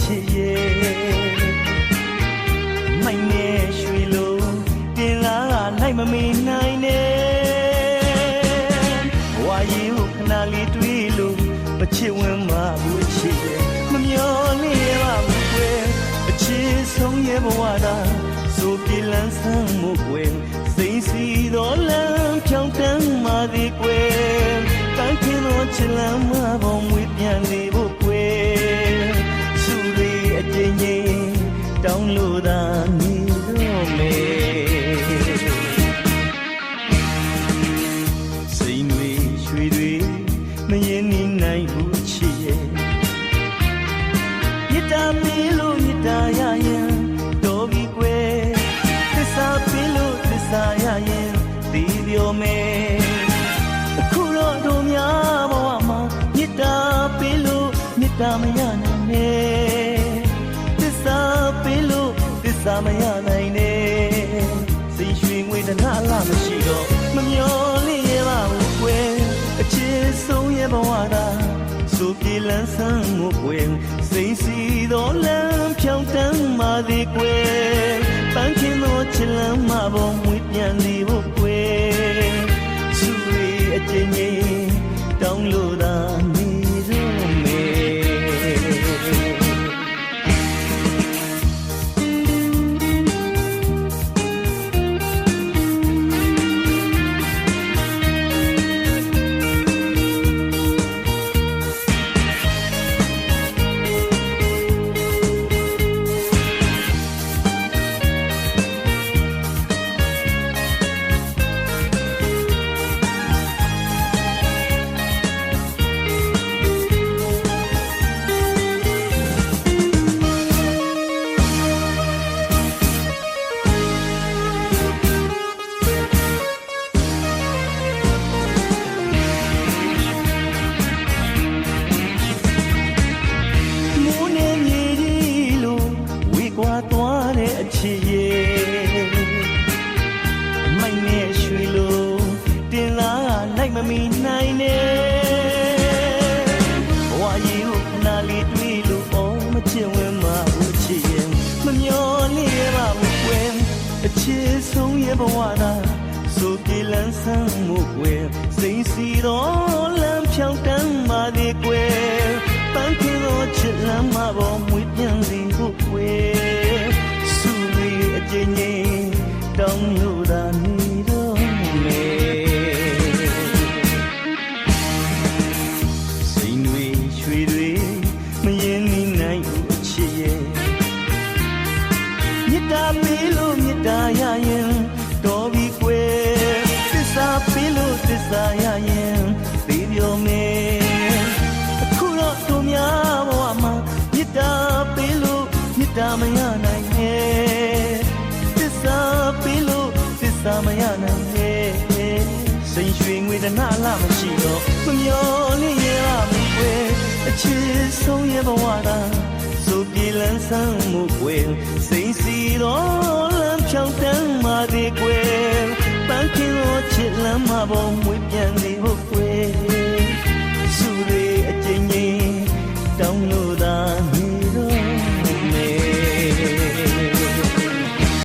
ချစ်ရဲ့မိုက်နဲ့ရွှေလိုတင်လာလိုက်မမီနိုင်နဲ့ဘဝရင်ကိုခဏလေးတွေးလို့မချစ်ဝင်မှဘူးချစ်ရဲ့မမျောလေးပါဘူးကွယ်အချစ်ဆုံးရဲ့ဘဝသာဆိုပြေလန်းဆန်းမှုကွယ်စိတ်စီတော်လမ်းဖြောင်းတန်းမှသည်ကွယ်တန်းခင်းသောချစ်လမ်းမပေါ်မွေးပြန်လေဖို့ကွယ်စုတွေအကျဉ်းချင်းတောင်းလို့သာနေတော့မယ်စိတ်တွေရွှေတွေမရင်နေနိုင်ဘူးချစ်ရဲ့မြတ်တာပေးလို့မြတ်တာရရင်တော်ပြီကွယ်သစ္စာပေးလို့သစ္စာရရင်ဒီပြောမယ်အခုတော့တို့များဘဝမှာမြတ်တာပေးလို့မြတ်တာမရနိုင်နဲ့သစ္စာပေးလို့သစ္စာမရနိုင်နဲ့စိတ်ရွှေငွေတနာလားမရှိတော့မမျောလေးရပါဘူးကွယ်အချစ်ဆုံးရဲ့ဘဝသာဆိုပြေလန်းဆန်းမှုကွယ်စိတ်စီတော်လမ်းဖြောင်းတန်းမှသည်ကွယ်ပန်းခင်းသောချစ်လမ်းမပေါ်မွေးပြန်လေဖို့ကွယ်သူတွေအကျဉ်းချင်းတောင်းလို့သာနေတော့မယ်သွားတဲ့အချစ်ရဲ့မိုက်နဲ့ရွှေလိုတင်လာလိုက်မမီနိုင်နဲ့ဘဝရင်ကိုခဏလေးတွေးလို့အော်မချစ်ဝင်မှဘူးချစ်ရဲ့မမျောလေးရပါဘူးကွယ်အချစ်ဆုံးရဲ့ဘဝသာဆိုပြေလန်းဆန်းမှုကွယ်စိတ်စီတော်လမ်းဖြောင်းတန်းမှသည်ကွယ်ပန်းခင်းသောချစ်လမ်းမပေါ်မွေးပြန်စီဖို့ကွယ်အကျဉ်းချင်းတောင်းလို့သာနေတော့မယ်စိတ်တွေရွှေတွေမရင်နေနိုင်ဘူးအချစ်ရဲ့မြတ်တာပေးလို့မြတ်တာရရင်တော်ပြီကွယ်သစ္စာပေးလို့သစ္စာရရင်သိပြောမယ်အခုတော့တို့များဘဝမှာမြတ်တာပေးလို့မြတ်တာမရနိုင်နဲ့ပေးလို့သစ္စာမရနိုင်နဲ့စိတ်ရွှေငွေတနာလားမရှိတော့မမျောလေးရပါဘူးကွယ်အချစ်ဆုံးရဲ့ဘဝသာဆိုပြေလန်းဆန်းမှုကွယ်စိတ်စီတော်လမ်းဖြောင်းတန်းမှသည်ကွယ်ပန်းခင်းသောချစ်လမ်းမပေါ်မွေးပြန်လေဖို့